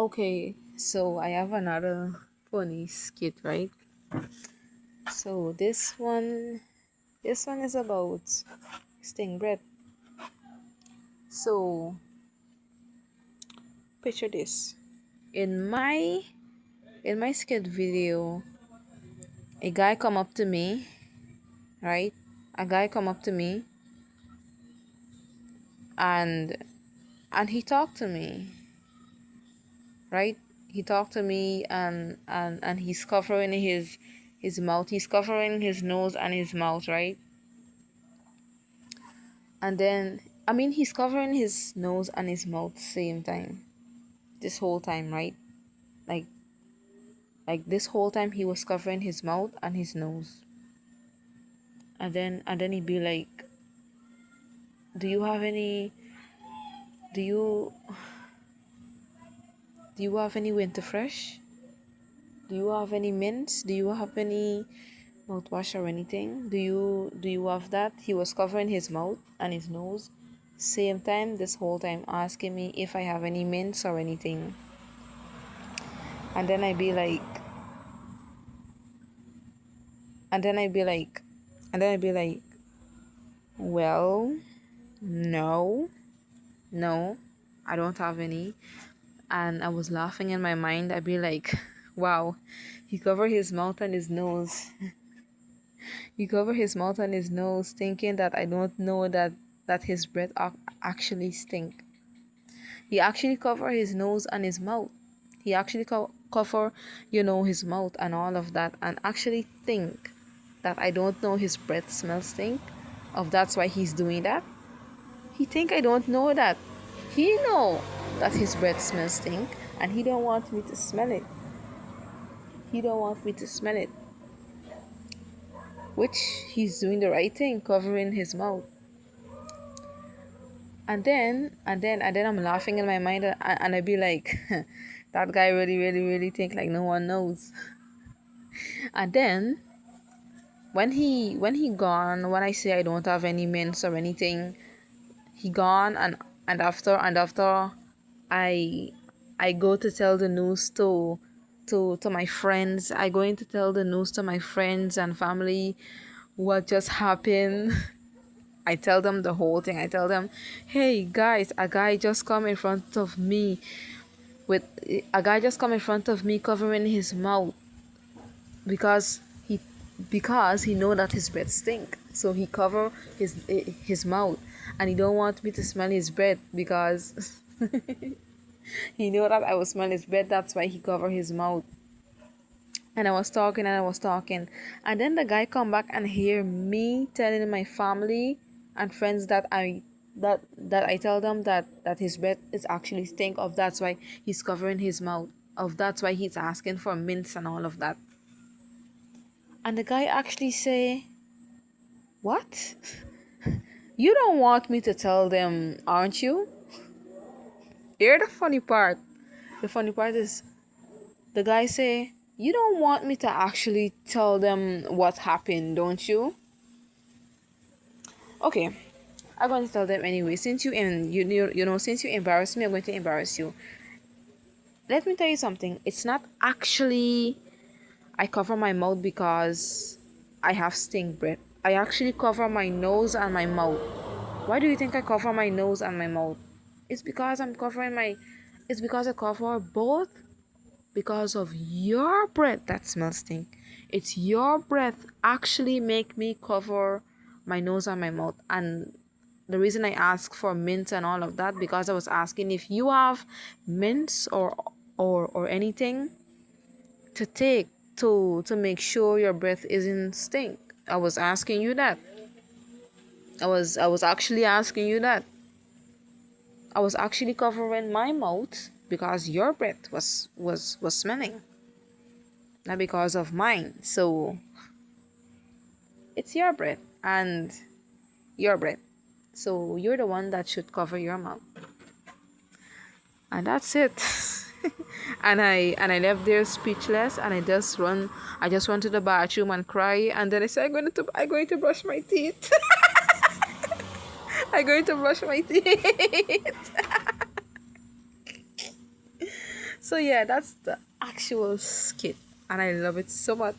Okay, so I have another funny skit, right? So this one is about sting bread. So picture this. In my skit video, a guy come up to me, right? A guy come up to me and he talked to me, right? He talked to me and he's covering his mouth. He's covering his nose and his mouth, right? And then he's covering his nose and his mouth same time. This whole time, right? Like this whole time he was covering his mouth and his nose. And then he'd be like, "Do you have any do you do you have any winter fresh? Do you have any mints? Do you have any mouthwash or anything? Do you have that?" He was covering his mouth and his nose same time this whole time asking me if I have any mints or anything. And then I'd be like and then I'd be like and then I'd be like, "Well, no, no, I don't have any." And I was laughing in my mind. I'd be like, "Wow, he covered his mouth and his nose. He covered his mouth and his nose, thinking that I don't know that his breath actually stink. He actually covered his nose and his mouth. He actually cover, his mouth and all of that, and actually think that I don't know his breath smells stink. Of that's why he's doing that. He think I don't know that. He know that his breath smells stink, and he don't want me to smell it. He don't want me to smell it, which he's doing the right thing, covering his mouth. And then I'm laughing in my mind, and I be like, that guy really, really, really think like no one knows. And then when he gone, when I say I don't have any mints or anything, he gone, and after I I go to tell the news to my friends. I going to tell the news to my friends and family what just happened. I tell them the whole thing. I tell them, "Hey guys, with a guy just come in front of me covering his mouth because he know that his breath stink. So he cover his mouth, and he don't want me to smell his breath because he know that I will smell his breath. That's why he cover his mouth." And I was talking, and then the guy come back and hear me telling my family and friends that I tell them that his breath is actually stink of. That's why he's covering his mouth. Of that's why he's asking for mints and all of that. And the guy actually say, "What? You don't want me to tell them, aren't you?" Here the funny part. The funny part is the guy say, "You don't want me to actually tell them what happened, don't you?" Okay, I'm going to tell them anyway. Since since you embarrassed me, I'm going to embarrass you. Let me tell you something. It's not actually I cover my mouth because I have stink breath. I actually cover my nose and my mouth. Why do you think I cover my nose and my mouth? It's because I'm covering my. It's because I cover both because of your breath that smells stink. It's your breath actually make me cover my nose and my mouth. And the reason I ask for mint and all of that because I was asking if you have mints or anything to take to make sure your breath isn't stink. I was asking you that. I was actually asking you that. I was actually covering my mouth because your breath was smelling, not because of mine. So it's your breath and your breath. So you're the one that should cover your mouth. And that's it. And I left there speechless, and I just went to the bathroom and cry, and then I said I'm going to brush my teeth. I'm going to brush my teeth. So yeah, that's the actual skit, and I love it so much.